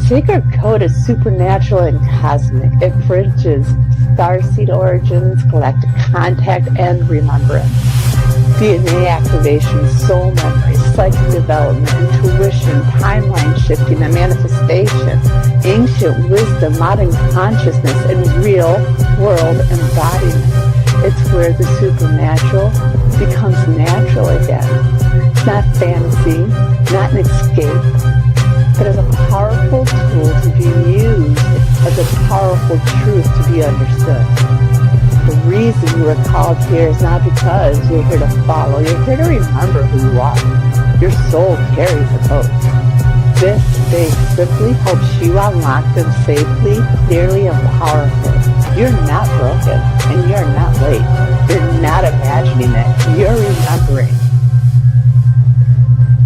sacred code is supernatural and cosmic. It bridges starseed origins, galactic contact, and remembrance. DNA activation, soul memory, psychic development, intuition, timeline shifting, and manifestation, ancient wisdom, modern consciousness, and real-world embodiment. It's where the supernatural becomes natural again. It's not fantasy, not an escape, but as a powerful tool to be used, as a powerful truth to be understood. The reason you are called here is not because you're here to follow. You're here to remember who you are. Your soul carries a code. This space simply helps you unlock them safely, clearly, and powerfully. You're not broken, and you're not late. You're not imagining it. You're remembering.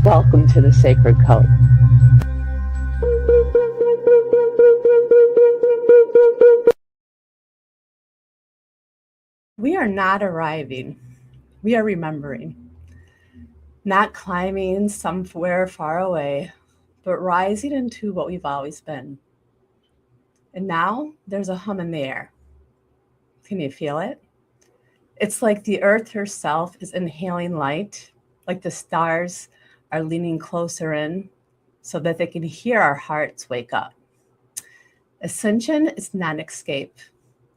Welcome to the Sacred Code. We are not arriving. We are remembering. Not climbing somewhere far away, but rising into what we've always been. And now there's a hum in the air. Can you feel it? It's like the earth herself is inhaling light, like the stars are leaning closer in so that they can hear our hearts wake up. Ascension is not an escape.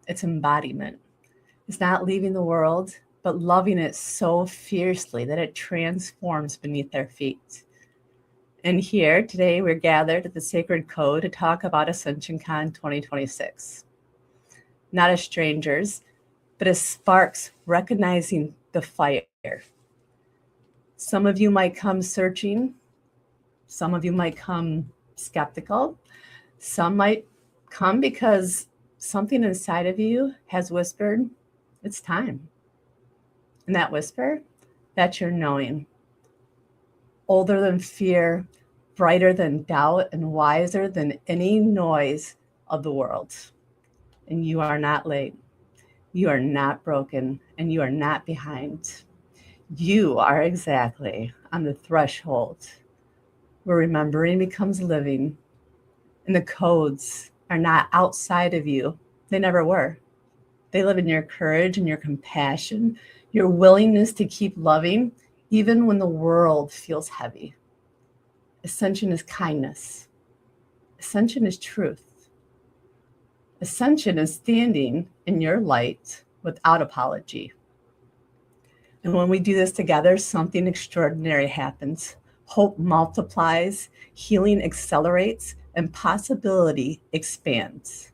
It's embodiment. It's not leaving the world, but loving it so fiercely that it transforms beneath their feet. And here, today, we're gathered at the Sacred Code to talk about Ascension Con 2026. Not as strangers, but as sparks recognizing the fire. Some of you might come searching. Some of you might come skeptical. Some might come because something inside of you has whispered, it's time. And that whisper, that's your knowing. Older than fear, brighter than doubt, and wiser than any noise of the world. And you are not late. You are not broken, and you are not behind. You are exactly on the threshold where remembering becomes living, and the codes are not outside of you. They never were. They live in your courage and your compassion, your willingness to keep loving, even when the world feels heavy. Ascension is kindness. Ascension is truth. Ascension is standing in your light without apology. And when we do this together, something extraordinary happens. Hope multiplies, healing accelerates, and possibility expands.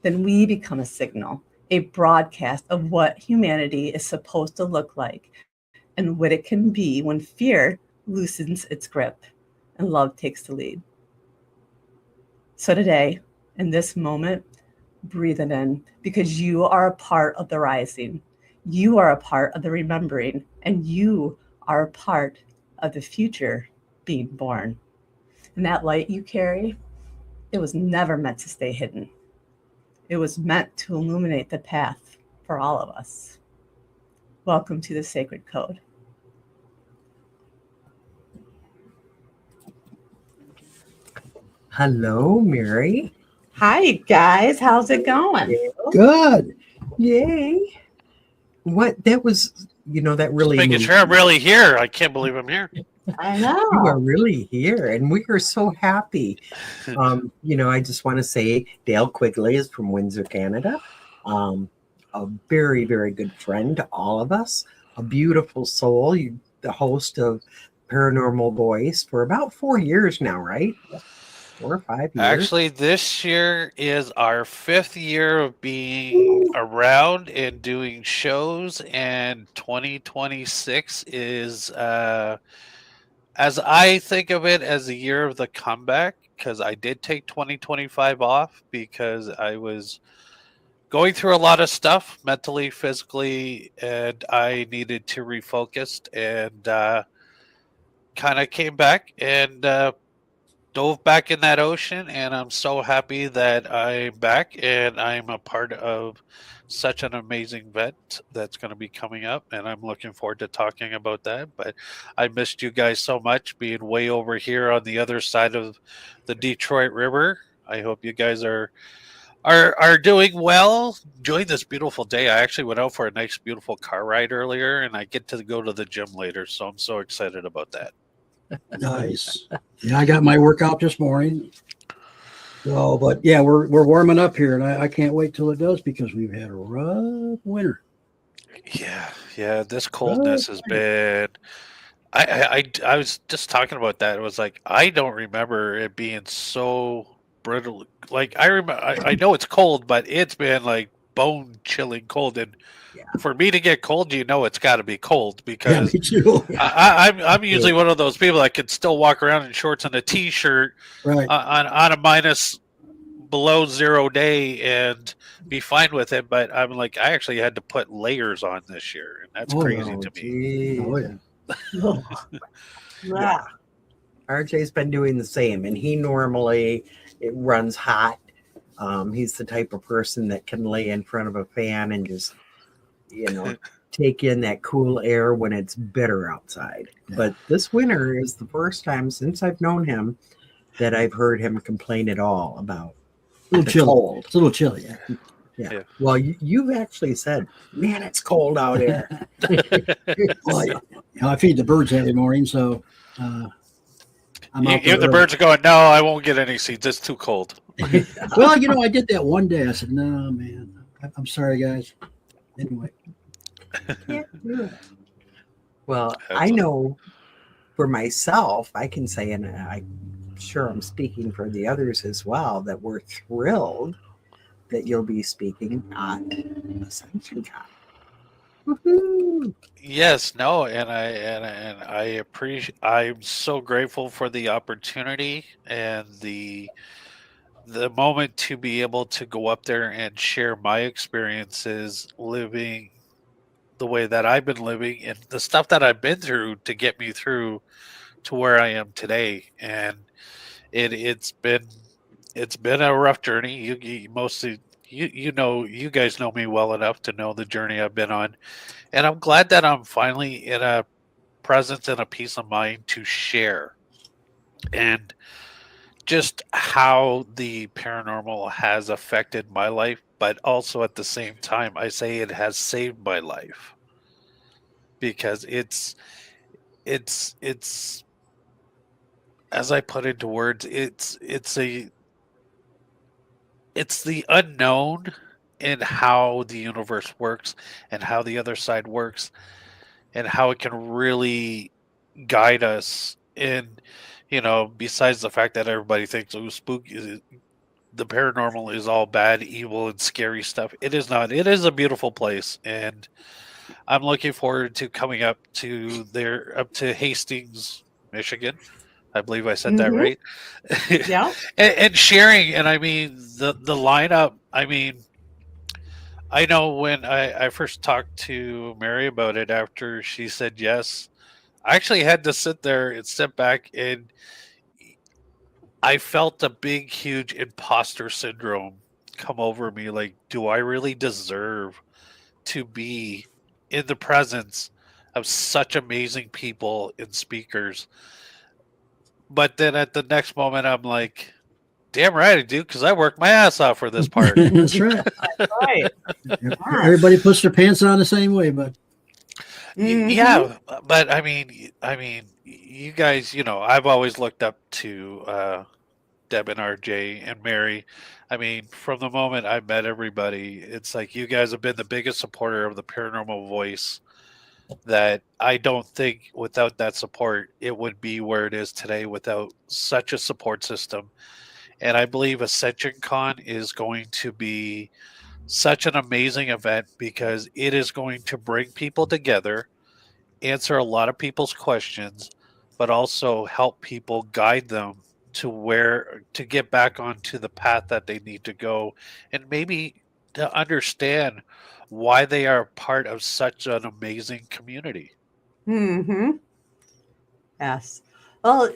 Then we become a signal, a broadcast of what humanity is supposed to look like and what it can be when fear loosens its grip and love takes the lead. So today, in this moment, breathe it in, because you are a part of the rising. You are a part of the remembering, and you are a part of the future being born. And that light you carry, it was never meant to stay hidden. It was meant to illuminate the path for all of us. Welcome to the Sacred Code. Hello, Mary. Hi, guys. How's it going? Good. Yay. What? That was, that really... Just making sure I'm really here. I can't believe I'm here. I know. You are really here, and we are so happy. I just want to say Dale Quigley is from Windsor, Canada. A very, very good friend to all of us. A beautiful soul. You're the host of Paranormal Voice for about 4 years now, right? 4 or 5 years. Actually, this year is our 5th year of being around and doing shows, and 2026 is, as I think of it, as the year of the comeback, because I did take 2025 off because I was going through a lot of stuff mentally, physically, and I needed to refocus, and kind of came back and dove back in that ocean, and I'm so happy that I'm back and I'm a part of such an amazing event that's going to be coming up, and I'm looking forward to talking about that. But I missed you guys so much, being way over here on the other side of the Detroit River, I hope you guys are doing well, enjoying this beautiful day. I actually went out for a nice, beautiful car ride earlier, and I get to go to the gym later, so I'm so excited about that. Nice. Yeah, I got my workout this morning. So, but yeah, we're warming up here, and I can't wait till it does because we've had a rough winter. Yeah. This coldness has been. I was just talking about that. It was like I don't remember it being so brittle. Like I remember, I know it's cold, but it's been like bone chilling cold. And for me to get cold, it's got to be cold Yeah, because me too. I'm usually one of those people that could still walk around in shorts and a t-shirt Right. on a minus below 0 day and be fine with it. But I'm like, I actually had to put layers on this year, and that's crazy to me. Oh, yeah. Yeah. RJ's been doing the same, and he normally it runs hot. He's the type of person that can lay in front of a fan and just, take in that cool air when it's bitter outside. Yeah. But this winter is the first time since I've known him that I've heard him complain at all about A little the chilly. cold. It's a little chilly. Yeah. Yeah. Well, you've actually said, man, it's cold out here. Well, I feed the birds every morning, so I'm out If the there birds are going, no, I won't get any seeds. It's too cold. early. Well, I did that one day. I said, no, man, I'm sorry, guys. Anyway. Well, I know for myself, I can say, and I'm sure I'm speaking for the others as well, that we're thrilled that you'll be speaking on Ascension Con. Woohoo! Yes, no, and I appreciate. I'm so grateful for the opportunity and the moment to be able to go up there and share my experiences living the way that I've been living and the stuff that I've been through to get me through to where I am today. And it's been a rough journey. You mostly you guys know me well enough to know the journey I've been on, and I'm glad that I'm finally in a presence and a peace of mind to share, and just how the paranormal has affected my life, but also at the same time, I say it has saved my life because it's as I put into words, it's the unknown in how the universe works and how the other side works and how it can really guide us in, besides the fact that everybody thinks spooky, the paranormal is all bad, evil, and scary stuff. It is not. It is a beautiful place, and I'm looking forward to coming up to Hastings, Michigan. I believe I said that right. Yeah. and sharing, and I mean the lineup. I mean, I know when I first talked to Mary about it after she said yes, I actually had to sit there and step back, and I felt a big, huge imposter syndrome come over me. Like, do I really deserve to be in the presence of such amazing people and speakers? But then at the next moment, I'm like, damn right I do, because I worked my ass off for this part. That's right. That's right. Everybody puts their pants on the same way, but Yeah, but I mean, you guys, I've always looked up to Deb and RJ and Mary. I mean, from the moment I met everybody, it's like you guys have been the biggest supporter of the paranormal voice. That I don't think without that support, it would be where it is today without such a support system. And I believe Ascension Con is going to be such an amazing event because it is going to bring people together, answer a lot of people's questions, but also help people guide them to get back onto the path that they need to go, and maybe to understand why they are part of such an amazing community. Mm-hmm. Yes. Well,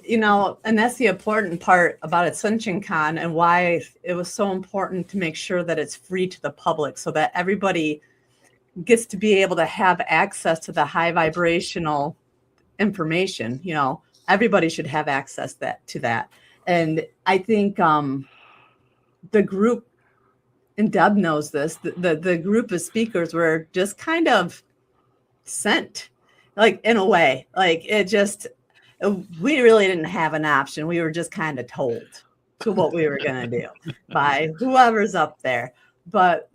and that's the important part about Ascension Con and why it was so important to make sure that it's free to the public so that everybody gets to be able to have access to the high vibrational information. Everybody should have access to that. And I think the group, and Deb knows this, the group of speakers were just kind of sent, like, in a way, like it just, we really didn't have an option. We were just kind of told to what we were going to do by whoever's up there. But,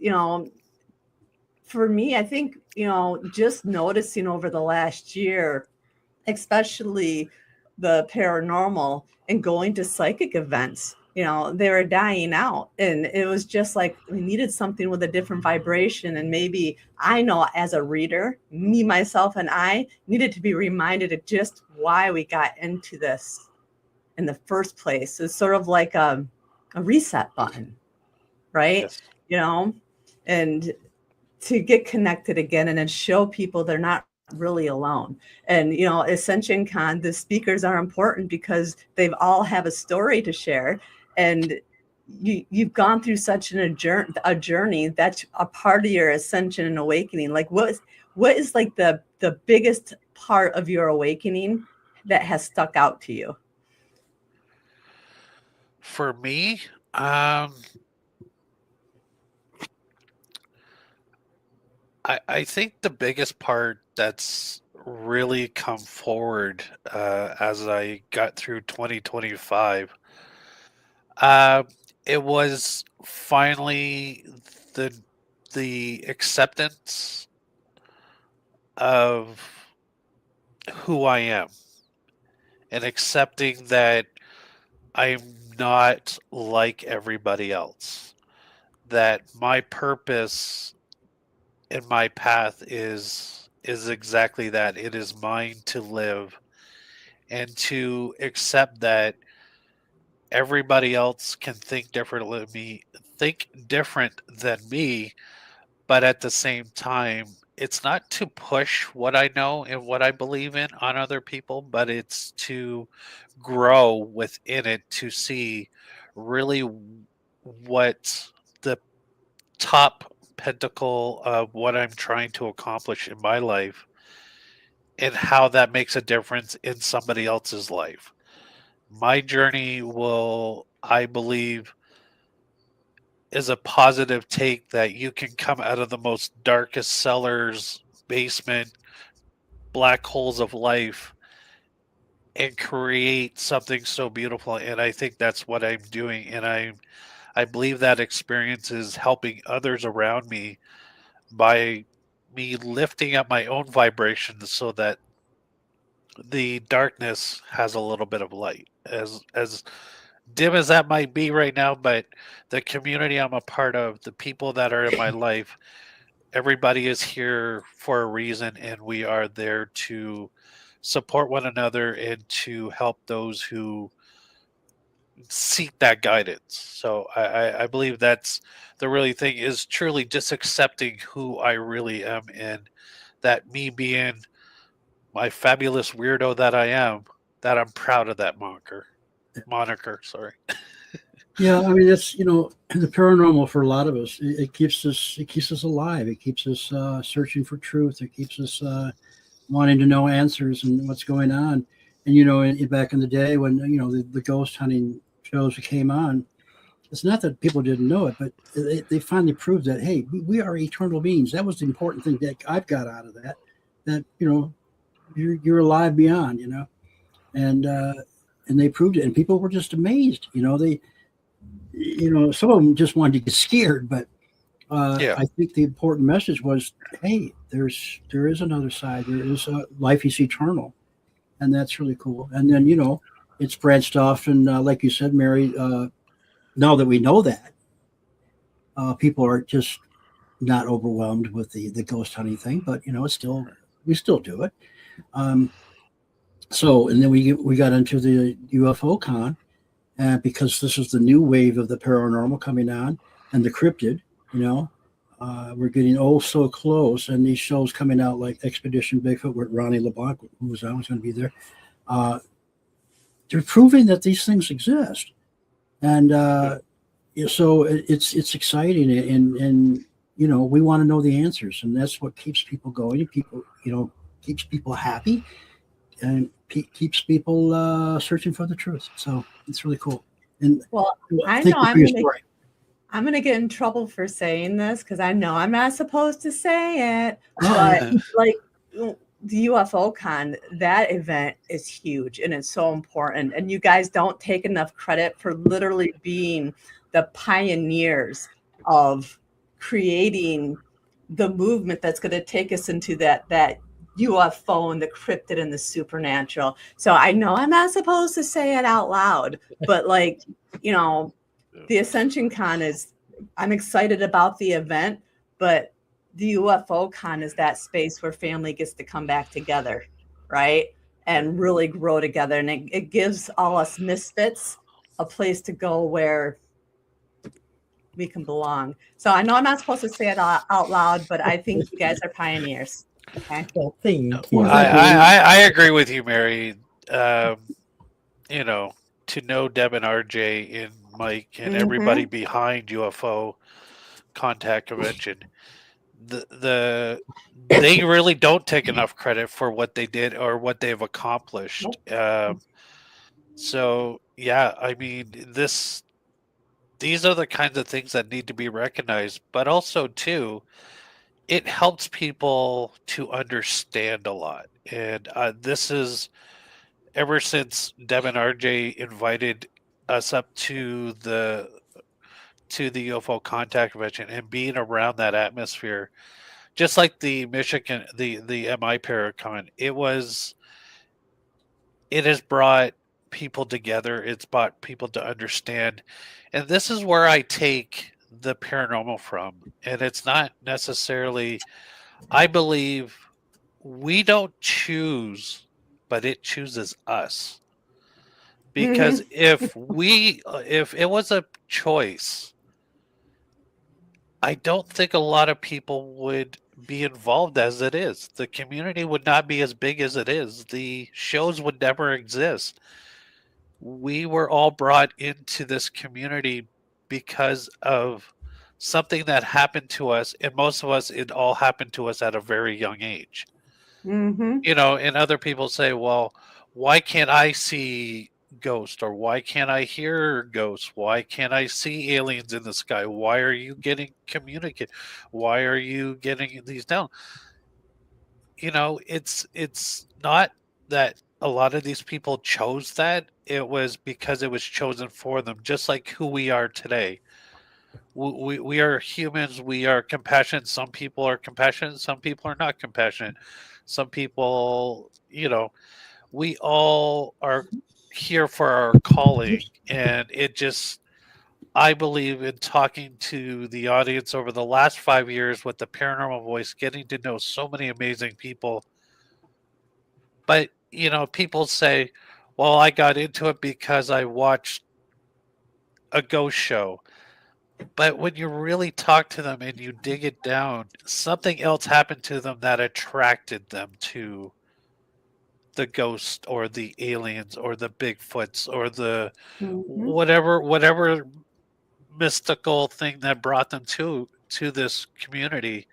for me, I think, just noticing over the last year, especially the paranormal and going to psychic events, they were dying out. And it was just like we needed something with a different vibration. And maybe I know as a reader, me, myself, and I needed to be reminded of just why we got into this in the first place. It's sort of like a reset button, right? Yes. And to get connected again and then show people they're not really alone. And Ascension Con, the speakers are important because they've all have a story to share, and you've gone through such a journey that's a part of your ascension and awakening. Like what is like the biggest part of your awakening that has stuck out to you? For me, I think the biggest part that's really come forward as I got through 2025, it was finally the acceptance of who I am and accepting that I'm not like everybody else, that my purpose and my path is exactly that. It is mine to live, and to accept that everybody else can think different than me, but at the same time, it's not to push what I know and what I believe in on other people, but it's to grow within it to see really what the top pentacle of what I'm trying to accomplish in my life and how that makes a difference in somebody else's life. My journey will, I believe, is a positive take that you can come out of the most darkest cellars, basement, black holes of life and create something so beautiful. And I think that's what I'm doing. And I believe that experience is helping others around me by me lifting up my own vibrations so that the darkness has a little bit of light. As dim as that might be right now, but the community I'm a part of, the people that are in my life, everybody is here for a reason, and we are there to support one another and to help those who seek that guidance. So I believe that's the really thing, is truly just accepting who I really am, and that me being my fabulous weirdo that I am, that I'm proud of that moniker. Sorry. Yeah, I mean that's the paranormal for a lot of us. It keeps us alive. It keeps us searching for truth. It keeps us wanting to know answers and what's going on. And back in the day when the ghost hunting shows came on, it's not that people didn't know it, but they finally proved that, hey, we are eternal beings. That was the important thing that I've got out of that. That you're alive beyond, and they proved it, and people were just amazed. Some of them just wanted to get scared, but I think the important message was, hey, there is another side. There is life is eternal, and that's really cool. And then it's branched off, and like you said, Mary. Now that we know that, people are just not overwhelmed with the ghost hunting thing, but we still do it. So, and then we got into the UFO con, because this is the new wave of the paranormal coming on, and the cryptid. We're getting so close, and these shows coming out like Expedition Bigfoot with Ronnie LeBlanc, who was always going to be there. They're proving that these things exist, and so it's exciting, and we want to know the answers, and that's what keeps people going. People, keeps people happy, and keeps people searching for the truth. So it's really cool. And Well, I thank know you for I'm your gonna story. I'm going to get in trouble for saying this because I know I'm not supposed to say it, but like the UFO Con, that event is huge and it's so important. And you guys don't take enough credit for literally being the pioneers of creating the movement that's going to take us into that UFO and the cryptid and the supernatural. So I know I'm not supposed to say it out loud, but like, you know, the Ascension Con is, I'm excited about the event, but the UFO Con is that space where family gets to come back together, right? And really grow together. And it gives all us misfits a place to go where we can belong. So I know I'm not supposed to say it out loud, but I think you guys are pioneers. Okay. Well, thank you. Well, I agree with you, Mary. You know, to know Deb and RJ and Mike and everybody behind UFO Contact Convention, they really don't take enough credit for what they did or what they've accomplished. So yeah, I mean, these are the kinds of things that need to be recognized, but also too, it helps people to understand a lot. And this is ever since Deb and RJ invited us up to the UFO Contact Convention and being around that atmosphere, just like the Michigan, the MI Paracon, it has brought people together. It's brought people to understand. And this is where I take the paranormal from. And it's not necessarily, I believe we don't choose, but it chooses us. Because if it was a choice, I don't think a lot of people would be involved as it is. The community would not be as big as it is. The shows would never exist. We were all brought into this community because of something that happened to us, and most of us, it all happened to us at a very young age. You know, and other people say, well, why can't I see ghosts, or why can't I hear ghosts? Why can't I see aliens in the sky? Why are you getting communicate? Why are you getting these down? You know, it's not that a lot of these people chose that. It was because it was chosen for them, just like who we are today. We are humans. We are compassionate. Some people are compassionate. Some people are not compassionate. Some people, you know, we all are here for our calling. And it just, I believe in talking to the audience over the last 5 years with the Paranormal Voice, getting to know so many amazing people. But, you know, people say, well, I got into it because I watched a ghost show. But when you really talk to them and you dig it down, something else happened to them that attracted them to the ghost or the aliens or the Bigfoots or the whatever mystical thing that brought them to this community.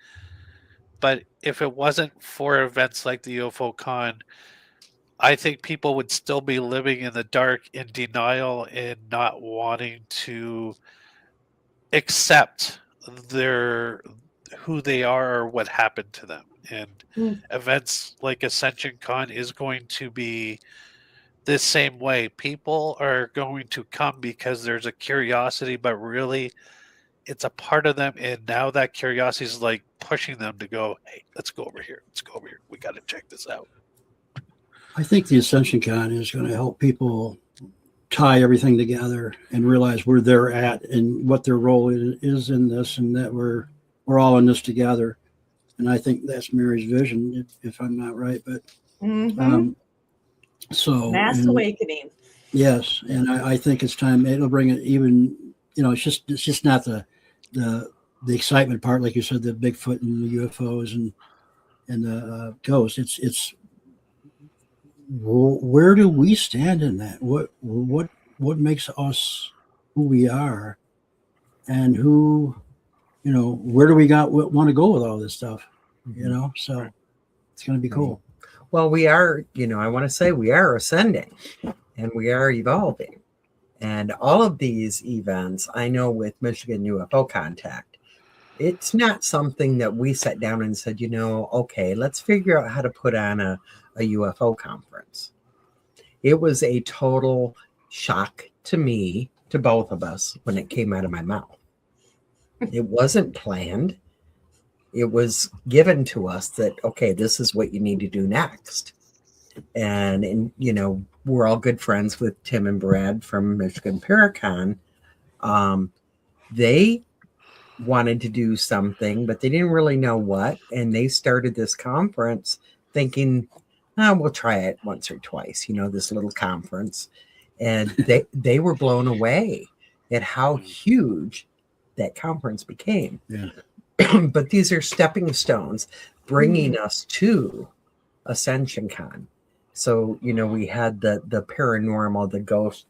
But if it wasn't for events like the UFO Con, I think people would still be living in the dark, in denial, and not wanting to accept who they are or what happened to them. And events like Ascension Con is going to be the same way. People are going to come because there's a curiosity, but really it's a part of them. And now that curiosity is like pushing them to go, hey, let's go over here. Let's go over here. We got to check this out. I think the Ascension Con is going to help people tie everything together and realize where they're at and what their role is in this, and that we're all in this together. And I think that's Mary's vision, if I'm not right. But so mass awakening. Yes, and I think it's time. It'll bring it even. You know, it's just not the excitement part, like you said, the Bigfoot and the UFOs and the ghosts. It's where do we stand in that? What makes us who we are, and who, you know, where do we want to go with all this stuff? You know, so it's going to be cool. Well, we are, you know, I want to say we are ascending and we are evolving. And all of these events, I know with Michigan UFO Contact, it's not something that we sat down and said, okay, let's figure out how to put on a UFO conference. It was a total shock to me, to both of us, when it came out of my mouth. It wasn't planned. It was given to us that, okay, this is what you need to do next. And we're all good friends with Tim and Brad from Michigan Paracon. They wanted to do something, but they didn't really know what. And they started this conference thinking, we'll try it once or twice, this little conference. And they were blown away at how huge that conference became. Yeah. But these are stepping stones bringing us to Ascension Con. So, we had the paranormal, the ghost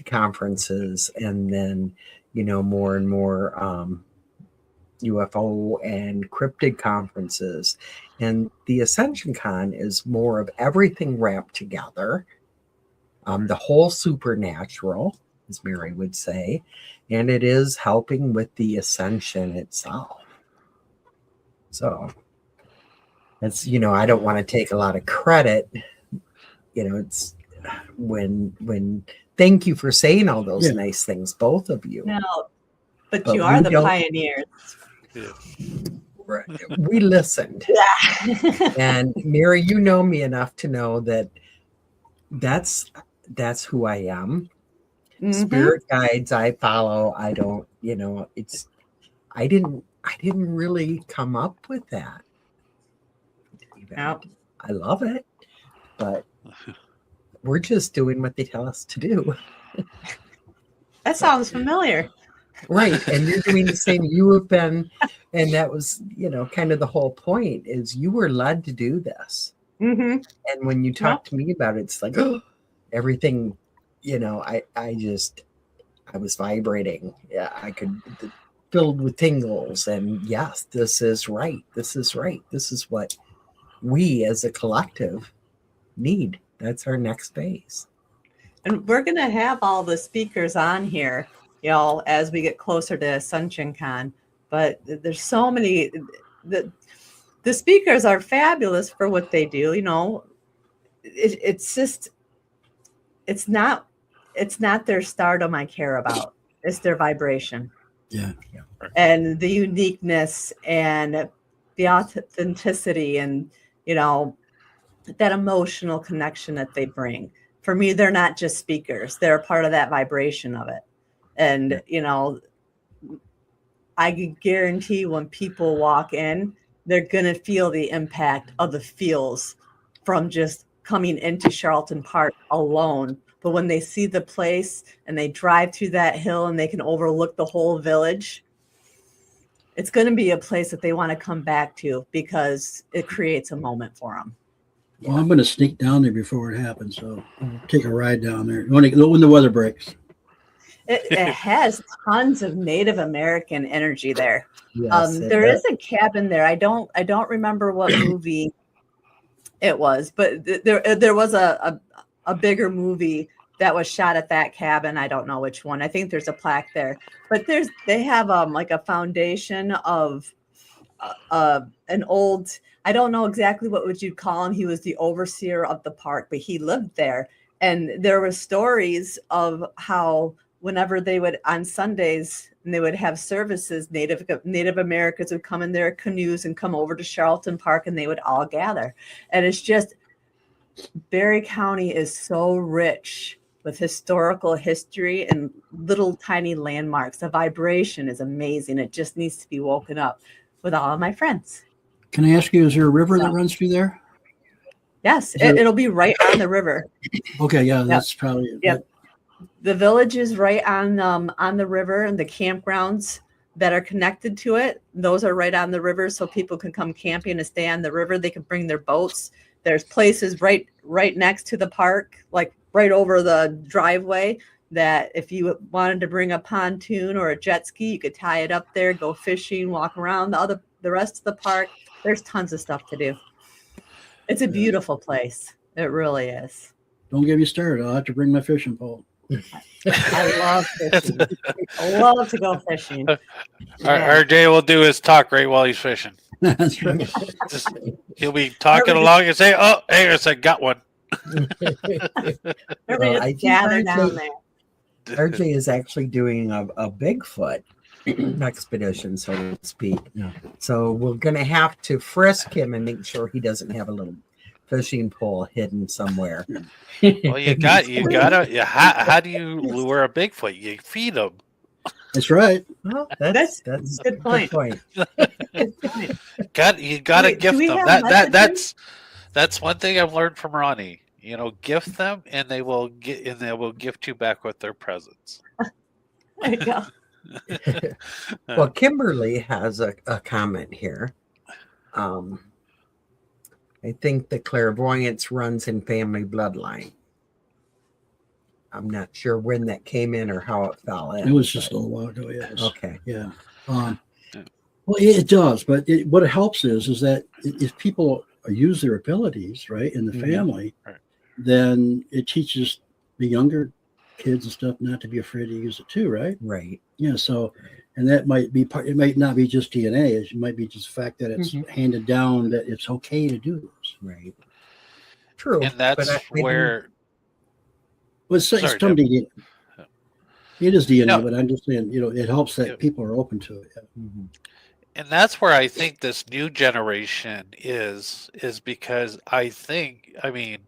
conferences, and then, more and more UFO and cryptid conferences. And the Ascension Con is more of everything wrapped together, the whole supernatural, as Mary would say, and it is helping with the ascension itself. So it's, I don't want to take a lot of credit. It's when thank you for saying all those nice things, both of you. No, but you are the pioneers. Right. We listened. And Mary, you know me enough to know that that's who I am. Spirit guides I follow. I don't, I didn't really come up with that. Nope. I love it, but we're just doing what they tell us to do. That sounds familiar. Right. And you're doing the same. You have been, and that was, kind of the whole point is you were led to do this. Mm-hmm. And when you talk to me about it, it's like, everything, I was vibrating. Yeah, I could, filled with tingles. And yes, this is right. This is right. This is what we as a collective need. That's our next phase. And we're going to have all the speakers on here, as we get closer to Ascension Con. But there's so many, the speakers are fabulous for what they do. It's just, it's not their stardom I care about. It's their vibration. Yeah. And the uniqueness and the authenticity and, that emotional connection that they bring. For me, they're not just speakers. They're a part of that vibration of it. And, I can guarantee when people walk in, they're going to feel the impact of the feels from just coming into Charlton Park alone. But when they see the place and they drive through that hill and they can overlook the whole village, it's going to be a place that they want to come back to because it creates a moment for them. Well, I'm going to sneak down there before it happens, so take a ride down there when the weather breaks. It has tons of Native American energy there. Yes, there is a cabin there. I don't remember what movie it was, but there was a bigger movie that was shot at that cabin. I don't know which one. I think there's a plaque there, but they have like a foundation of an old, I don't know exactly what would you call him. He was the overseer of the park, but he lived there. And there were stories of how whenever they would, on Sundays, and they would have services, Native Americans would come in their canoes and come over to Charlton Park and they would all gather. And it's just, Barry County is so rich with historical history and little tiny landmarks. The vibration is amazing. It just needs to be woken up with all of my friends. Can I ask you, is there a river that runs through there? Yes, it'll be right on the river. Okay, yeah, that's probably it. Yep. The village is right on the river, and the campgrounds that are connected to it, those are right on the river, so people can come camping and stay on the river. They can bring their boats. There's places right next to the park, like right over the driveway, that if you wanted to bring a pontoon or a jet ski, you could tie it up there, go fishing, walk around the rest of the park. There's tons of stuff to do. It's a beautiful place. It really is. Don't get me started. I'll have to bring my fishing pole. I love fishing. I love to go fishing. Yeah. RJ will do his talk right while he's fishing. That's right. Just, he'll be talking along and say, "Oh, hey, I got one." Everybody I just think gather down there. RJ is actually doing a Bigfoot expedition, so to speak. Yeah. So we're going to have to frisk him and make sure he doesn't have a little fishing pole hidden somewhere. Well, you gotta. Yeah, how do you lure a Bigfoot? You feed him. That's right. Well, That's a good point. Good point. You gotta Wait, gift do we them. have That's one thing I've learned from Ronnie. You know, gift them, and they will gift you back with their presents. There you go. Well, Kimberly has a comment here. I think the clairvoyance runs in family bloodline. I'm not sure when that came in or how it fell in. It was just a little while ago. Yes. Okay. Yeah. Well, it does, but what it helps is that if people use their abilities right in the family, Right. then it teaches the younger kids and stuff not to be afraid to use it too, right? Right. Yeah. So, and that might be part. It might not be just DNA. It might be just the fact that it's handed down that it's okay to do this. Right. True. And that's where. Well, it's Sorry, some DNA. It is DNA, No. but I'm just saying, it helps that people are open to it. Yeah. Mm-hmm. And that's where I think this new generation is because I mean,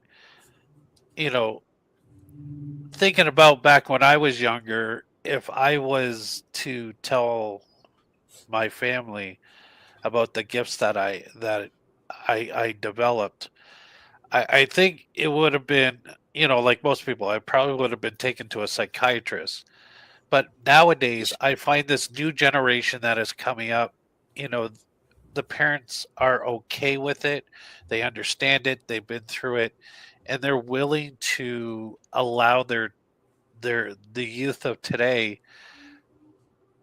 thinking about back when I was younger, if I was to tell my family about the gifts that I developed, I think it would have been, like most people, I probably would have been taken to a psychiatrist. But nowadays, I find this new generation that is coming up, the parents are okay with it. They understand it. They've been through it, and they're willing to allow the youth of today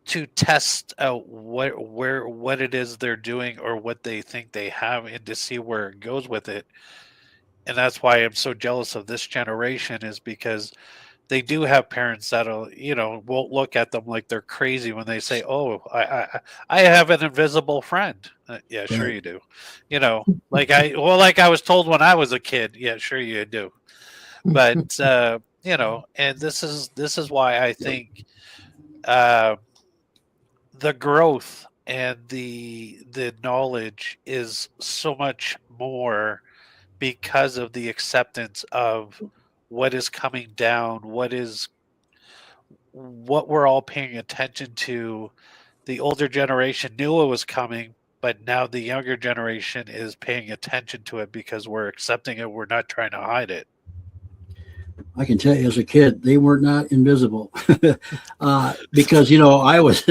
to test out what it is they're doing or what they think they have, and to see where it goes with it. And that's why I'm so jealous of this generation, is because they do have parents that'll, won't look at them like they're crazy when they say, "Oh, I have an invisible friend." Yeah, sure you do. Like I was told when I was a kid. Yeah, sure you do. But and this is why I think the growth and the knowledge is so much more because of the acceptance of what is coming down, what we're all paying attention to. The older generation knew it was coming, but now the younger generation is paying attention to it because we're accepting it. We're not trying to hide it. I can tell you, as a kid, they were not invisible because I was,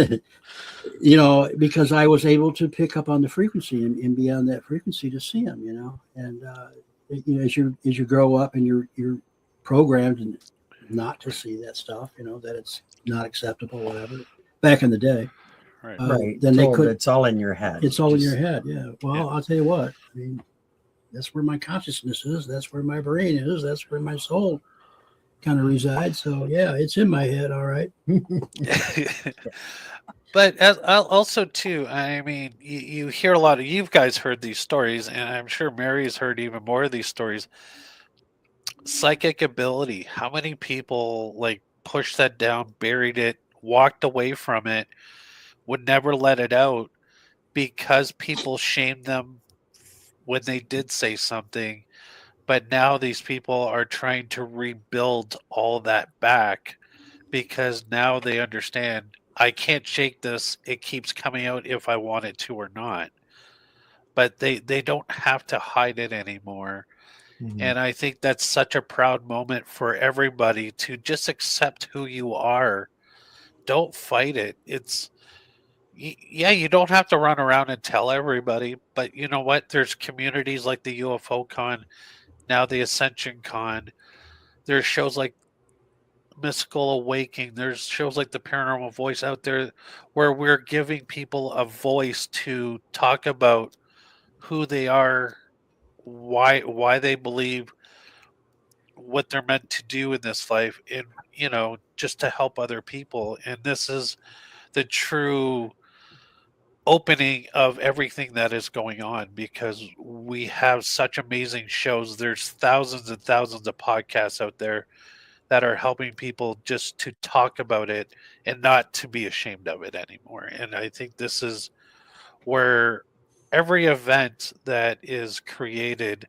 because I was able to pick up on the frequency and be on that frequency to see them. And as you grow up and you're programmed and not to see that stuff, that it's not acceptable, whatever. Back in the day, Right. Then they could. It's all in your head. It's all in your head. Yeah. Well, I'll tell you what. I mean, that's where my consciousness is. That's where my brain is. That's where my soul kind of resides. So yeah, it's in my head. All right. But also too, I mean, you hear a lot of, you guys heard these stories, and I'm sure Mary's heard even more of these stories. Psychic ability. How many people pushed that down, buried it, walked away from it, would never let it out because people shamed them when they did say something. But now these people are trying to rebuild all that back because now they understand, I can't shake this. It keeps coming out if I want it to or not. But they don't have to hide it anymore. Mm-hmm. And I think that's such a proud moment for everybody to just accept who you are. Don't fight it. You don't have to run around and tell everybody, but you know what? There's communities like the UFO Con, now the Ascension Con. There's shows like Mystical Awakening. There's shows like the Paranormal Voice out there where we're giving people a voice to talk about who they are, why they believe what they're meant to do in this life, and just to help other people. And this is the true opening of everything that is going on, because we have such amazing shows. There's thousands and thousands of podcasts out there that are helping people just to talk about it and not to be ashamed of it anymore. And I think this is where every event that is created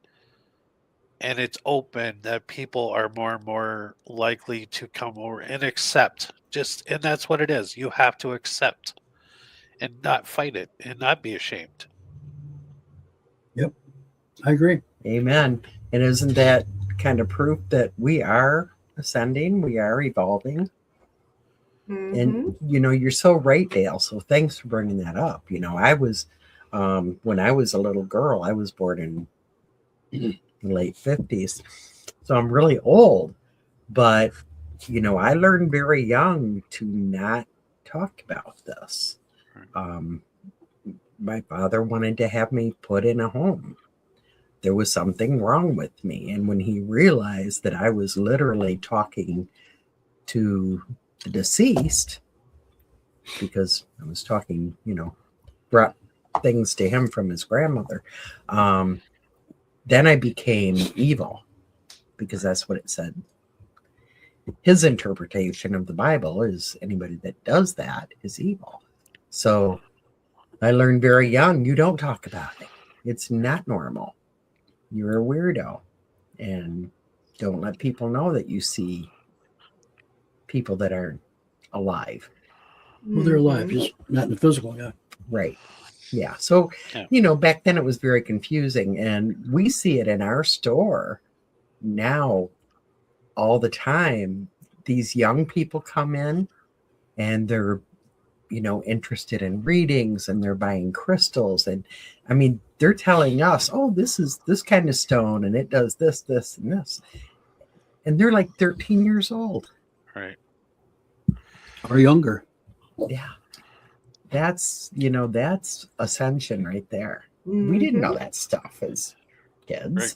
and it's open, that people are more and more likely to come over and accept. And that's what it is. You have to accept and not fight it and not be ashamed. Yep, I agree. Amen. And isn't that kind of proof that we are ascending, we are evolving? And you're so right, Dale. So thanks for bringing that up. I was when I was a little girl, I was born in the late 50s, so I'm really old. But I learned very young to not talk about this. My father wanted to have me put in a home. There was something wrong with me, and when he realized that I was literally talking to the deceased, because I was talking, brought things to him from his grandmother, then I became evil, because that's what it said. His interpretation of the Bible is anybody that does that is evil. So I learned very young, you don't talk about it. It's not normal. You're a weirdo. And don't let people know that you see people that aren't alive. Well, they're alive, just not in the physical, yeah. Right. Yeah. So, back then it was very confusing. And we see it in our store now all the time. These young people come in and they're, interested in readings, and they're buying crystals. And I mean, they're telling us, oh, this is this kind of stone and it does this, this, and this. And they're like 13 years old. Right. Or younger. Yeah. That's ascension right there. We didn't know that stuff as kids. Right.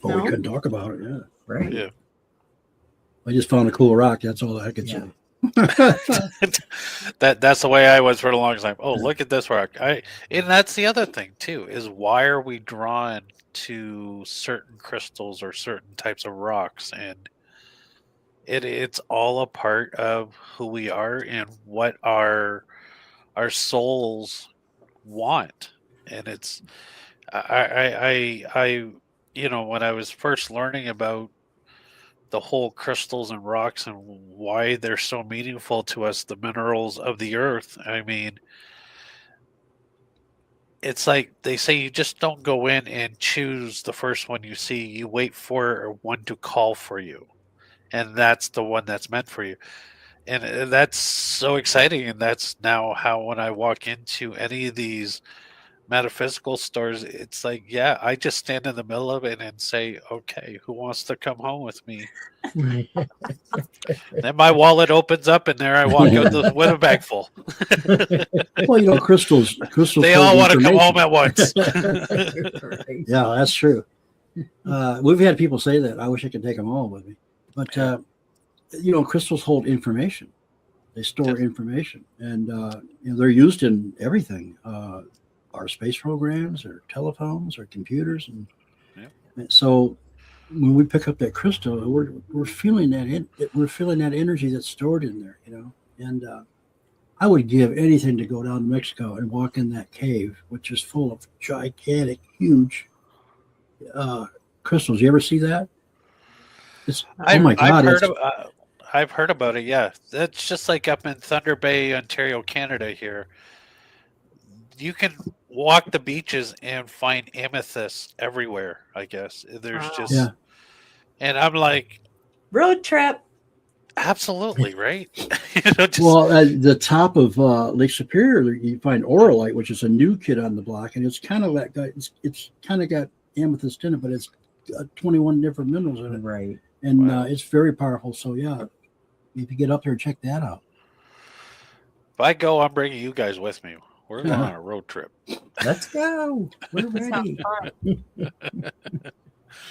Oh, we couldn't talk about it, yeah. Right. Yeah. I just found a cool rock. That's all I could say. That's the way I was for the longest time. Oh, look at this rock. And that's the other thing too, is why are we drawn to certain crystals or certain types of rocks? And it's all a part of who we are and what our souls want. And it's I when I was first learning about the whole crystals and rocks and why they're so meaningful to us, the minerals of the earth, I mean, it's like they say, you just don't go in and choose the first one you see. You wait for one to call for you, and that's the one that's meant for you. And that's so exciting. And that's now how, when I walk into any of these metaphysical stores, it's like, yeah, I just stand in the middle of it and say, okay, who wants to come home with me? Then my wallet opens up and there I walk out with a bag full. Well, crystals. They all want to come home at once. Yeah, that's true. We've had people say that. I wish I could take them all with me. But, crystals hold information. They store information. And, they're used in everything. Our space programs, or telephones, or computers, and so when we pick up that crystal, we're feeling that energy that's stored in there, And I would give anything to go down to Mexico and walk in that cave, which is full of gigantic, huge crystals. You ever see that? Oh my God! I've heard about it. Yeah, that's just like up in Thunder Bay, Ontario, Canada. Here, you can walk the beaches and find amethysts everywhere. I guess there's just, and I'm like, road trip. Absolutely, right? Well, at the top of Lake Superior, you find orolite, which is a new kid on the block, and it's kind of like it's kind of got amethyst in it, but it's 21 different minerals in it, right? And it's very powerful. So yeah, if you get up there, check that out. If I go, I'm bringing you guys with me. We're going on a road trip. Let's go. We're ready.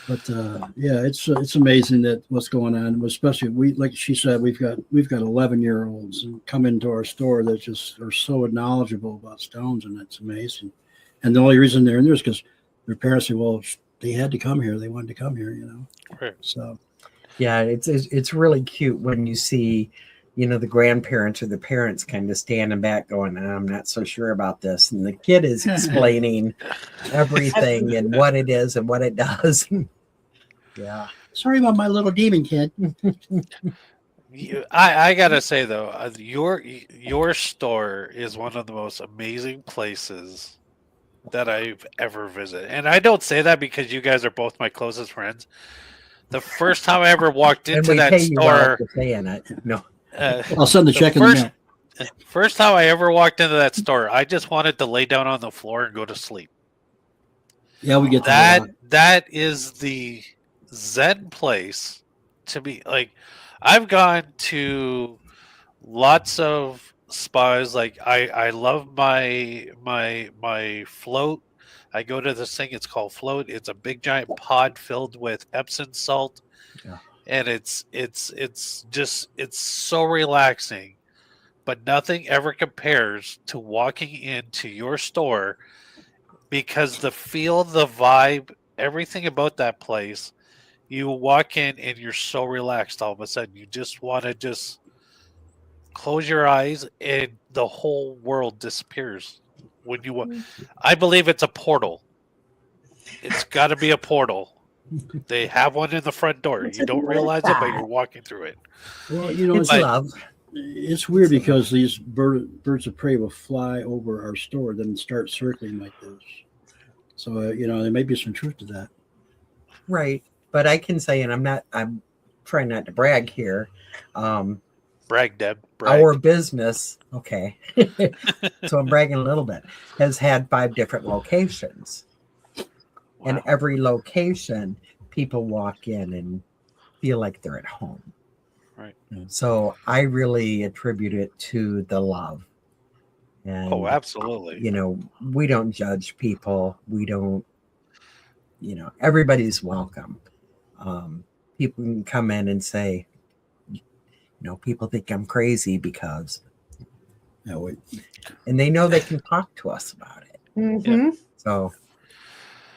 But yeah, it's amazing that what's going on. Especially like she said, we've got 11-year-olds and come into our store that just are so knowledgeable about stones, and it's amazing. And the only reason they're in there is because their parents say, well, they had to come here. They wanted to come here, Right. So Yeah, it's really cute when you see, the grandparents or the parents kind of standing back going, I'm not so sure about this. And the kid is explaining everything and what it is and what it does. Yeah. sorry about my little demon kid. I gotta say though, your store is one of the most amazing places that I've ever visited, and I don't say that because you guys are both my closest friends. The first time I ever walked And into we that pay you well store, for saying it. No. I'll send the check in the mail. First time I ever walked into that store, I just wanted to lay down on the floor and go to sleep. Yeah, we get That is the Zen place to be. Like, I've gone to lots of spas. Like, I love my float. I go to this thing. It's called Float. It's a big giant pod filled with Epsom salt, Yeah. and it's so relaxing. But nothing ever compares to walking into your store, because the feel, the vibe, everything about that place. You walk in and you're so relaxed all of a sudden. You just want to just close your eyes and the whole world disappears. When you, I believe it's a portal. It's got to be a portal. They have one in the front door. You don't realize it, but you're walking through it. Well, It's love. It's weird because these birds of prey will fly over our store, then start circling like this. So there may be some truth to that. Right. But I can say, and I'm trying not to brag here. Brag, Deb. Brag. Our business, okay. So I'm bragging a little bit, has had 5 different locations. Wow. And every location, people walk in and feel like they're at home. Right. So I really attribute it to the love. And, Oh, absolutely. We don't judge people. We don't, everybody's welcome. People can come in and say, people think I'm crazy because, and they know they can talk to us about it. Mm-hmm. So,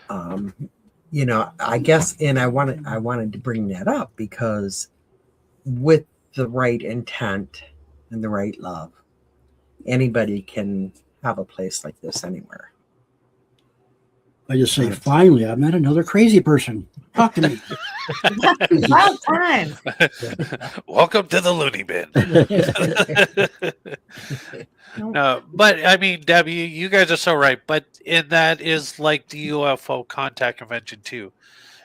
I guess, and I wanted to bring that up because with the right intent and the right love, anybody can have a place like this anywhere. I just say, finally, I met another crazy person. Talk to me. Wild time. Welcome to the loony bin. No, but I mean, Debbie, you guys are so right. But that is like the UFO contact convention too.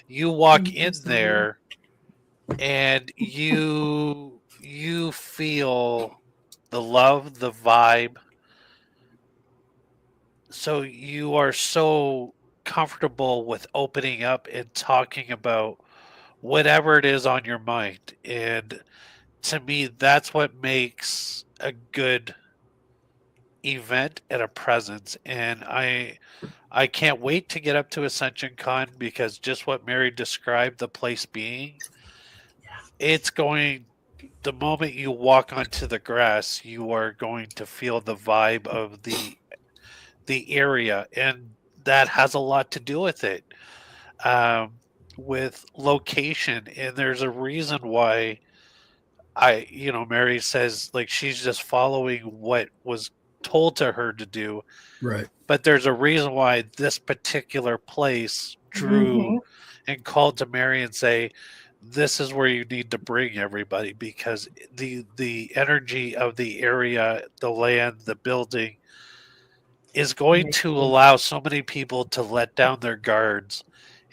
You walk in there, and you feel the love, the vibe. So you are so comfortable with opening up and talking about whatever it is on your mind. And to me, that's what makes a good event and a presence. And I can't wait to get up to Ascension Con, because just what Mary described the place being, it's going, the moment you walk onto the grass, you are going to feel the vibe of the area, and that has a lot to do with it, with location. And there's a reason why Mary says, like, she's just following what was told to her to do, Right. but there's a reason why this particular place drew and called to Mary and say, this is where you need to bring everybody, because the energy of the area, the land, the building is going to allow so many people to let down their guards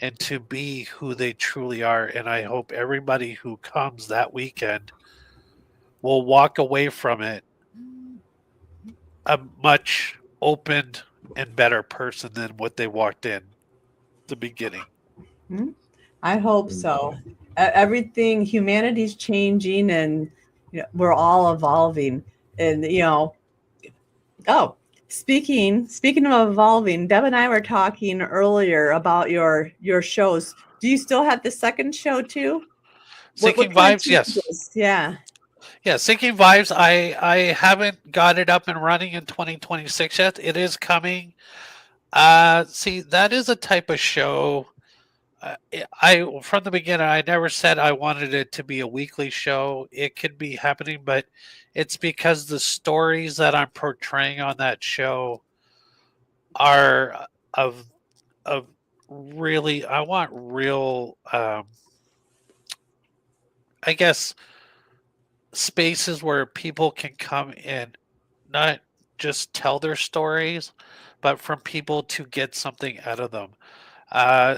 and to be who they truly are. And I hope everybody who comes that weekend will walk away from it a much opened and better person than what they walked in the beginning. I hope so. Everything, humanity's changing, and we're all evolving. And speaking of evolving, Deb and I were talking earlier about your shows. Do you still have the second show too? Sinking kind of Vibes, yes. changes? Yeah. Yeah, Sinking Vibes, I haven't got it up and running in 2026 yet. It is coming. See, that is a type of show. I from the beginning, I never said I wanted it to be a weekly show. It could be happening, but it's because the stories that I'm portraying on that show are of really. I want real. I guess spaces where people can come and not just tell their stories, but from people to get something out of them.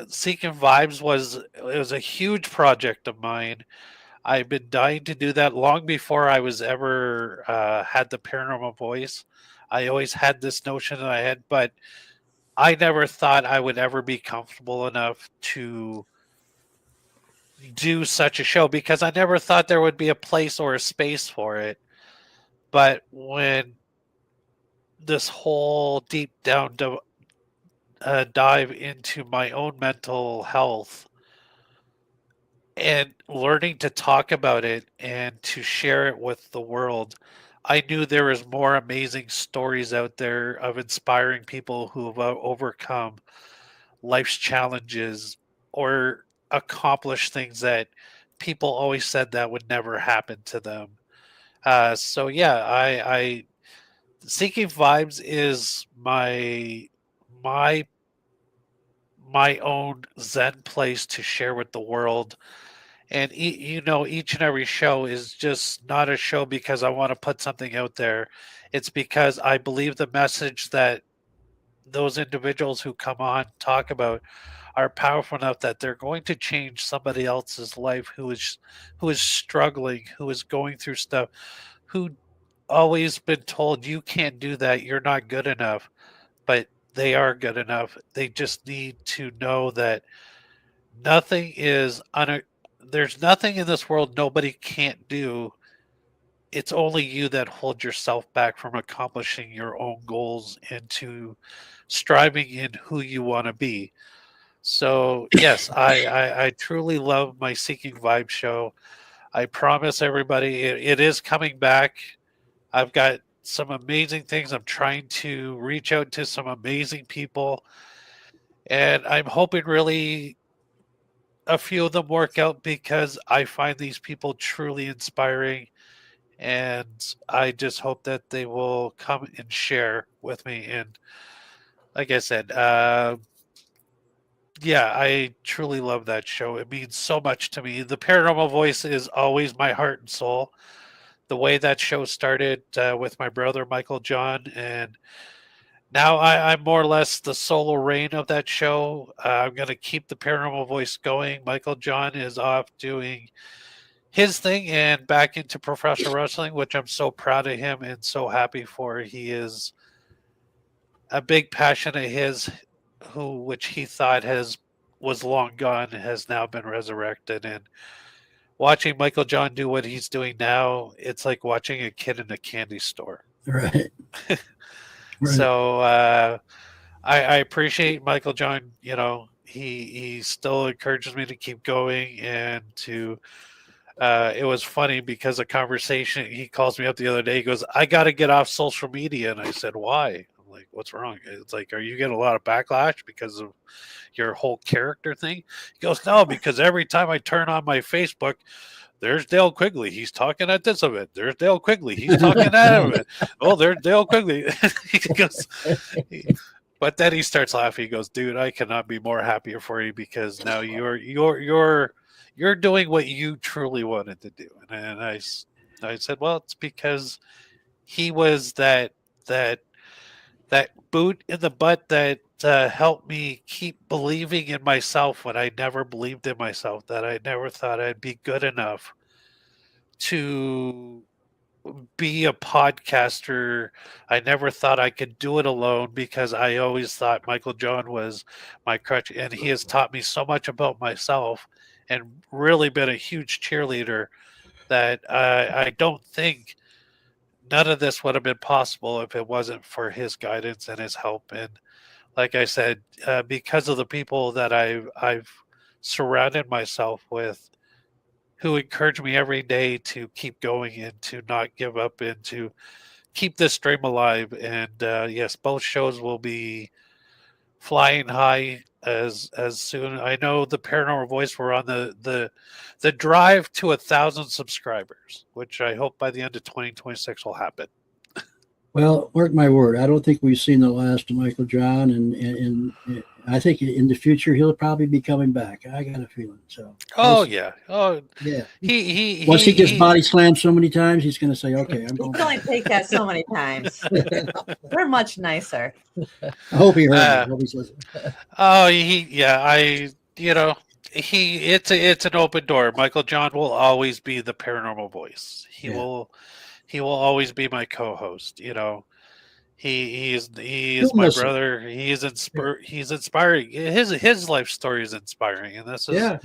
Seeking Vibes was a huge project of mine. I've been dying to do that long before I was ever had the paranormal voice. I always had this notion in my head, but I never thought I would ever be comfortable enough to do such a show because I never thought there would be a place or a space for it. But when this whole deep down dive into my own mental health and learning to talk about it and to share it with the world, I knew there was more amazing stories out there of inspiring people who have overcome life's challenges or accomplished things that people always said that would never happen to them. So yeah, I Seeking Vibes is my my own Zen place to share with the world. And each and every show is just not a show because I want to put something out there. It's because I believe the message that those individuals who come on talk about are powerful enough that they're going to change somebody else's life who is struggling, who is going through stuff, who always been told you can't do that, you're not good enough, but they are good enough. They just need to know that nothing is there's nothing in this world nobody can't do. It's only you that hold yourself back from accomplishing your own goals and to striving in who you want to be. So yes, I truly love my Seeking Vibe show. I promise everybody it is coming back. I've got some amazing things. I'm trying to reach out to some amazing people, and I'm hoping really a few of them work out because I find these people truly inspiring, and I just hope that they will come and share with me. And like I said, yeah, I truly love that show. It means so much to me. The Paranormal Voice is always my heart and soul. The way that show started with my brother Michael John, and now I'm more or less the solo reign of that show. I'm going to keep the Paranormal Voice going. Michael John is off doing his thing and back into professional wrestling, which I'm so proud of him and so happy for. He is a big passion of his, which he thought was long gone, has now been resurrected. And watching Michael John do what he's doing now, it's like watching a kid in a candy store. Right. Right. So I appreciate Michael John. He still encourages me to keep going and to. It was funny because a conversation. He calls me up the other day. He goes, "I got to get off social media," and I said, "Why?" I'm like, "What's wrong?" It's like, "Are you getting a lot of backlash because of your whole character thing?" He goes, "No, because every time I turn on my Facebook, there's Dale Quigley. He's talking at this event. There's Dale Quigley. He's talking at that event. Oh, there's Dale Quigley." He goes, but then he starts laughing. He goes, "Dude, I cannot be more happier for you because now you're doing what you truly wanted to do." And I said, "Well, it's because he was that boot in the butt that helped me keep believing in myself when I never believed in myself, that I never thought I'd be good enough to be a podcaster. I never thought I could do it alone because I always thought Michael John was my crutch, and he has taught me so much about myself and really been a huge cheerleader that I don't think none of this would have been possible if it wasn't for his guidance and his help. And like I said, because of the people that I've surrounded myself with who encourage me every day to keep going and to not give up and to keep this dream alive. And yes, both shows will be flying high as soon. I know the Paranormal Voice were on the drive to 1,000 subscribers, which I hope by the end of 2026 will happen. Well, mark my word, I don't think we've seen the last of Michael John, and I think in the future he'll probably be coming back. I got a feeling so. Oh We'll see. yeah, oh Yeah. he Once he gets body slammed so many times, he's going to say, "Okay, I'm You going can only back." take that so many times. We're much nicer. I hope he heard me. I hope he's listening. Oh, it's an open door. Michael John will always be the Paranormal Voice. He Yeah. will always be my co-host. He is He'll my miss it. brother. He's inspiring. His life story is inspiring, and this is Yeah.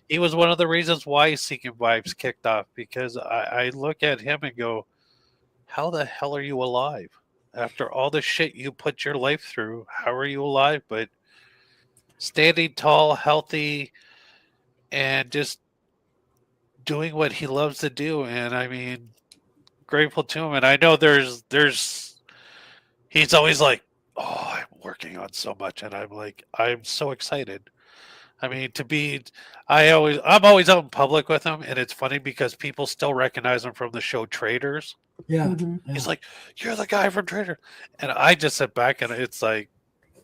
he was one of the reasons why Seeking Vibes kicked off, because I look at him and go, how the hell are you alive? After all the shit you put your life through, how are you alive? But standing tall, healthy, and just doing what he loves to do. And I mean, grateful to him. And I know he's always like, oh, I'm working on so much. And I'm like, I'm so excited. I mean, I'm always out in public with him. And it's funny because people still recognize him from the show Traders. Yeah. He's like, you're the guy from Trader. And I just sit back and it's like,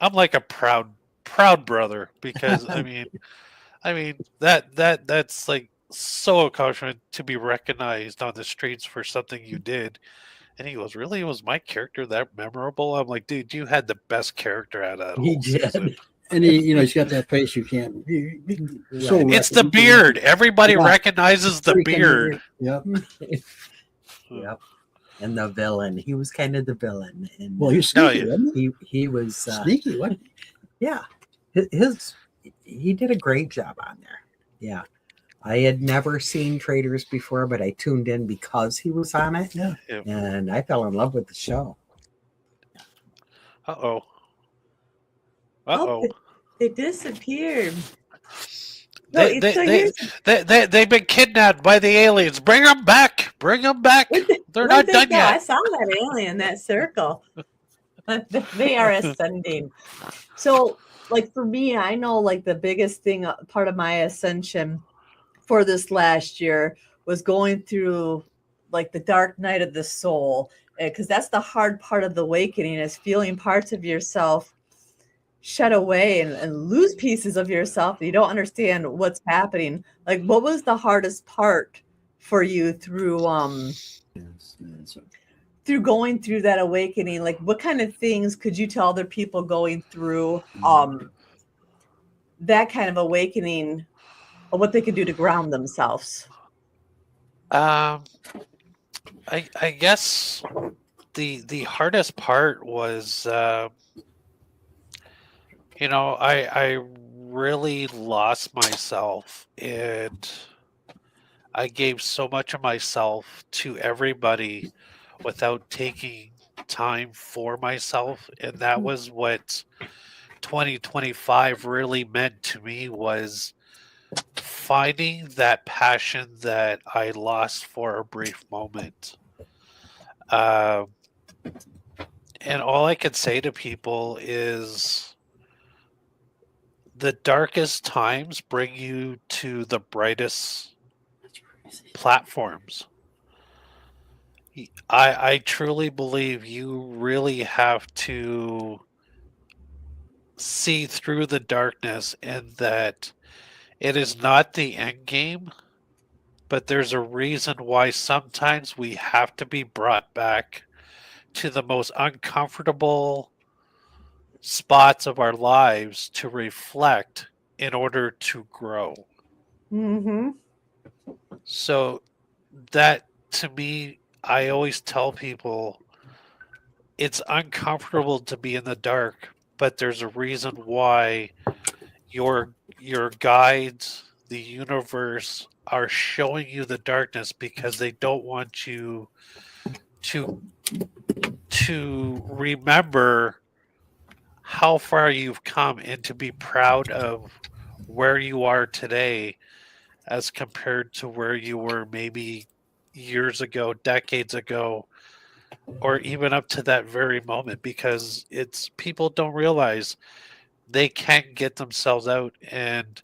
I'm like a proud brother, because I mean that's like so accomplishment to be recognized on the streets for something you did. And he goes, really? Was my character that memorable? I'm like, dude, you had the best character out of that He whole did. season. And he's got that face you can't. So It's the beard. Everybody recognizes the beard. Yep. Yep. And the villain. He was kind of the villain. And Well, he's sneaky, wasn't he was sneaky. What? yeah. He did a great job on there. Yeah. I had never seen Traders before, but I tuned in because he was on it. Yeah. And I fell in love with the show. Uh-oh. Oh, they disappeared. They've been kidnapped by the aliens. Bring them back. They're not done yet. I saw that alien, that circle. They are ascending. So, like for me, I know like the biggest thing, part of my ascension for this last year was going through like the dark night of the soul, because that's the hard part of the awakening, is feeling parts of yourself shed away and lose pieces of yourself. You don't understand what's happening. Like, what was the hardest part for you through going through that awakening? Like, what kind of things could you tell other people going through that kind of awakening, or what they could do to ground themselves? I guess the hardest part was I really lost myself, and I gave so much of myself to everybody without taking time for myself. And that was what 2025 really meant to me, was finding that passion that I lost for a brief moment. And all I could say to people is, the darkest times bring you to the brightest platforms. I truly believe you really have to see through the darkness, and that it is not the end game, but there's a reason why sometimes we have to be brought back to the most uncomfortable spots of our lives to reflect in order to grow. Mm-hmm. So that, to me, I always tell people, it's uncomfortable to be in the dark, but there's a reason why your guides, the universe, are showing you the darkness, because they don't want you to remember how far you've come, and to be proud of where you are today as compared to where you were maybe years ago, decades ago, or even up to that very moment, because it's people don't realize they can't get themselves out. And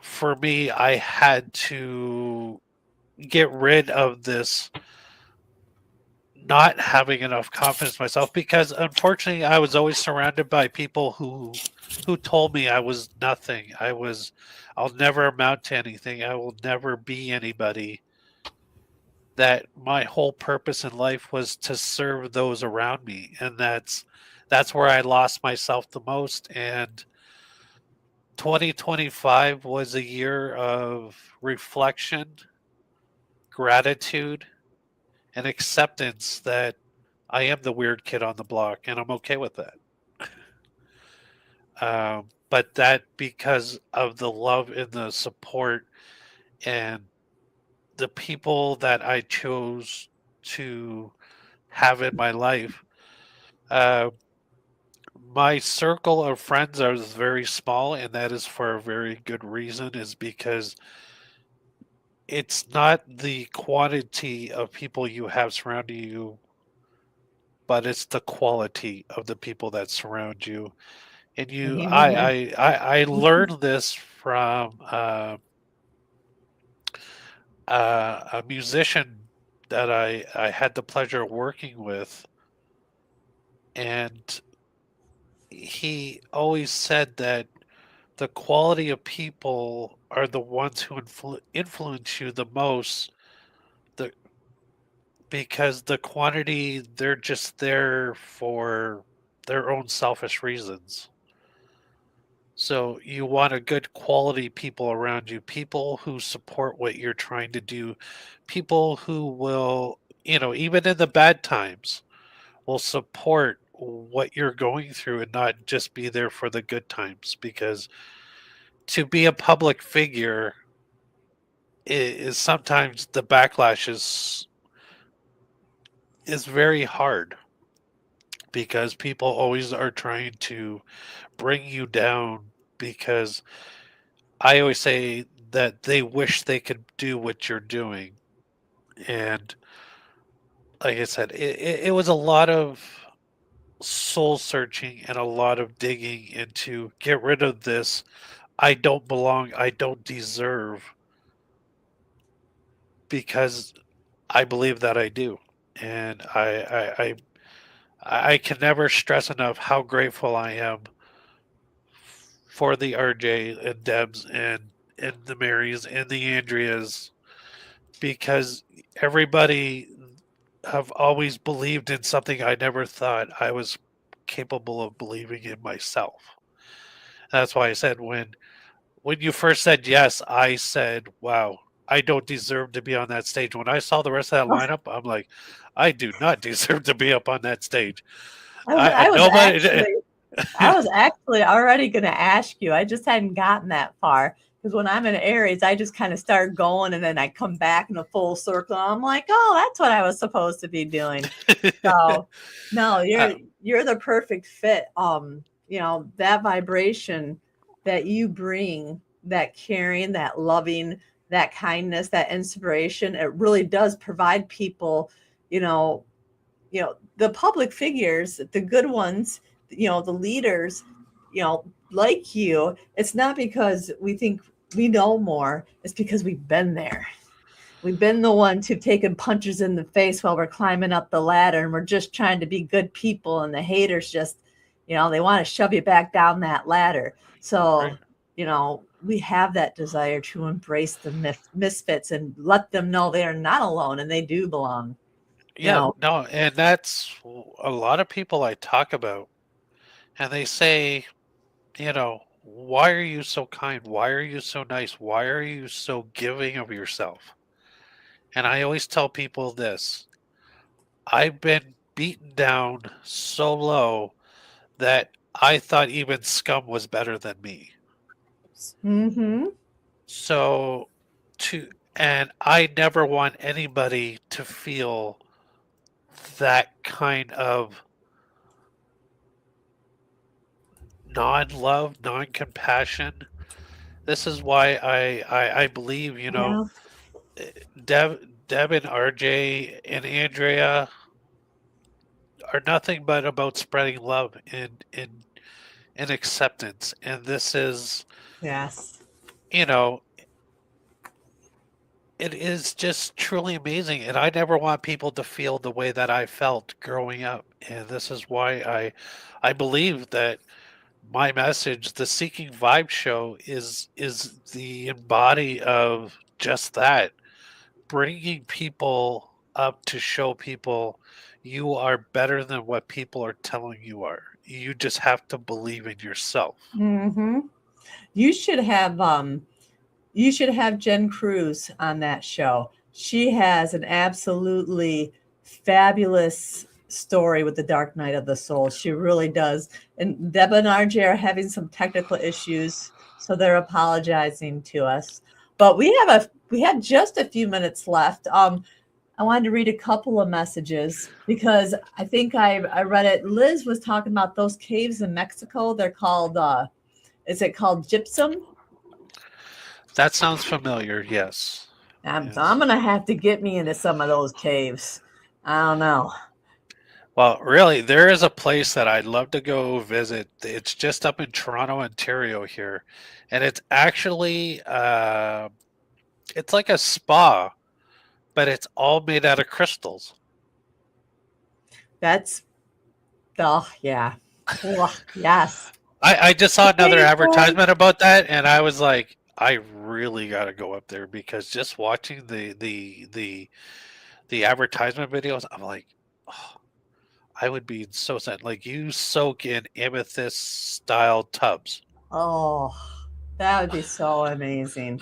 for me, I had to get rid of this not having enough confidence in myself, because unfortunately I was always surrounded by people who told me I was nothing. I'll never amount to anything. I will never be anybody. That my whole purpose in life was to serve those around me, and that's where I lost myself the most. And 2025 was a year of reflection, gratitude, and acceptance that I am the weird kid on the block, and I'm okay with that. But that because of the love and the support and the people that I chose to have in my life. Uh, my circle of friends is very small, and that is for a very good reason, is because it's not the quantity of people you have surrounding you, but it's the quality of the people that surround you. And Amen. I learned this from a musician that I had the pleasure of working with, and he always said that the quality of people are the ones who influence you the most, the, because the quantity, they're just there for their own selfish reasons. So you want a good quality people around you, people who support what you're trying to do, people who will, even in the bad times, will support what you're going through and not just be there for the good times. Because to be a public figure is sometimes the backlash is very hard, because people always are trying to bring you down, because I always say that they wish they could do what you're doing. And like I said, it was a lot of soul searching and a lot of digging into get rid of this. I don't belong. I don't deserve, because I believe that I do. And I can never stress enough how grateful I am for the RJ and Debs and the Marys and the Andreas, because everybody have always believed in something I never thought I was capable of believing in myself. That's why I said when you first said yes, I said, "Wow, I don't deserve to be on that stage." When I saw the rest of that lineup, I'm like, "I do not deserve to be up on that stage." I I was nobody. actually I was actually already going to ask you. I just hadn't gotten that far because when I'm in Aries, I just kind of start going and then I come back in a full circle. I'm like, oh, that's what I was supposed to be doing. So, no, you're the perfect fit. That vibration that you bring, that caring, that loving, that kindness, that inspiration, it really does provide people, you know, the public figures, the good ones, the leaders, like you. It's not because we think we know more, it's because we've been there. We've been the ones who've taken punches in the face while we're climbing up the ladder, and we're just trying to be good people, and the haters just, they want to shove you back down that ladder. So, Right. we have that desire to embrace the misfits and let them know they are not alone and they do belong. you Yeah, know no, and that's a lot of people I talk about, and they say, why are you so kind? Why are you so nice? Why are you so giving of yourself? And I always tell people this: I've been beaten down so low that I thought even scum was better than me. Mm-hmm. So, to, and I never want anybody to feel that kind of non love, non compassion, This is why I believe, Yeah. Deb and RJ and Andrea are nothing but about spreading love and acceptance. And this is, Yes. you know, it is just truly amazing. And I never want people to feel the way that I felt growing up. And this is why I believe that my message, the Seeking Vibe show, is the embody of just that, bringing people up to show people you are better than what people are telling you are. You just have to believe in yourself. Mm-hmm. You should have Jen Cruz on that show. She has an absolutely fabulous story with the Dark Night of the Soul. She really does. And Deb and RJ are having some technical issues, so they're apologizing to us. But we have just a few minutes left. I wanted to read a couple of messages because I think I read it. Liz was talking about those caves in Mexico. They're called is it called gypsum? That sounds familiar, yes. I'm Yes. gonna have to get me into some of those caves. I don't know. Well, really, there is a place that I'd love to go visit. It's just up in Toronto, Ontario here. And it's actually it's like a spa, but it's all made out of crystals. That's yeah. Oh, yes. I just saw another Okay, advertisement about that, and I was like, I really got to go up there because just watching the advertisement videos, I'm like, oh, I would be so sad. Like you soak in amethyst style tubs, Oh, that would be so amazing.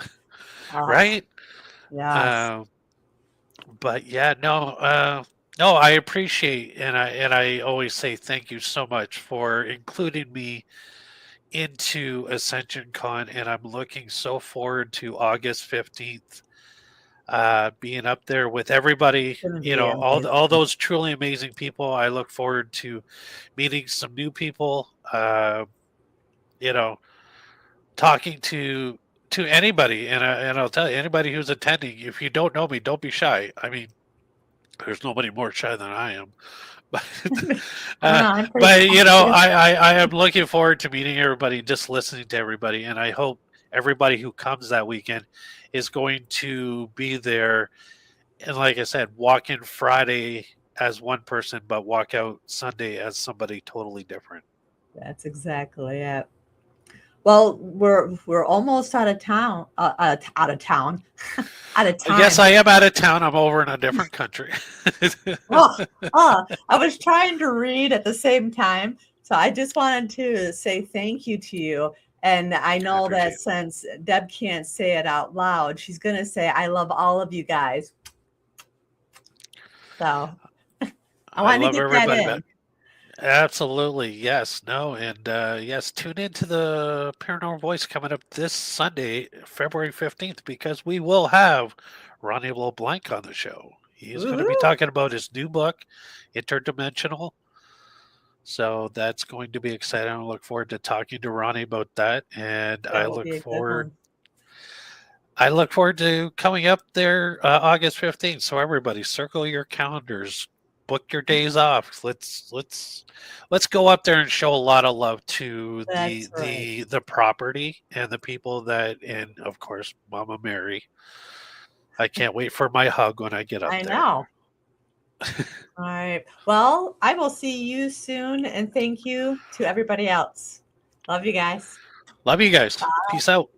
Oh, right? yes. Um, but yeah, no, I appreciate and I always say thank you so much for including me into Ascension Con, and I'm looking so forward to August 15th, being up there with everybody. It's gonna be All amazing. those truly amazing people. I look forward to meeting some new people. You know, talking to anybody, and I'll tell you, anybody who's attending, if you don't know me, don't be shy. I mean, there's nobody more shy than I am. But, I don't know. uh, I'm pretty but shy. I am looking forward to meeting everybody, just listening to everybody, and I hope everybody who comes that weekend is going to be there. And like I said, walk in Friday as one person, but walk out Sunday as somebody totally different. That's exactly it. Well, we're almost out of town. Out of town. Out of time. Yes, I am out of town. I'm over in a different country. I was trying to read at the same time. So I just wanted to say thank you to you. And I know that appreciate it. since Deb can't say it out loud, she's going to say, I love all of you guys. So I wanted love to get everybody. that in. Absolutely. Yes. No. And yes, tune into the Paranormal Voice coming up this Sunday, February 15th, because we will have Ronnie LeBlanc on the show. He's going to be Woohoo. talking about his new book, Interdimensional. So that's going to be exciting. I look forward to talking to Ronnie about that. And That will be a good one. I look forward to coming up there August 15th. So everybody circle your calendars, book your days off. Let's go up there and show a lot of love to That's right. the property and the people that, and of course Mama Mary. I can't wait for my hug when I get up I there. know. All right. Well, I will see you soon. And thank you to everybody else. Love you guys. Love you guys. Peace out.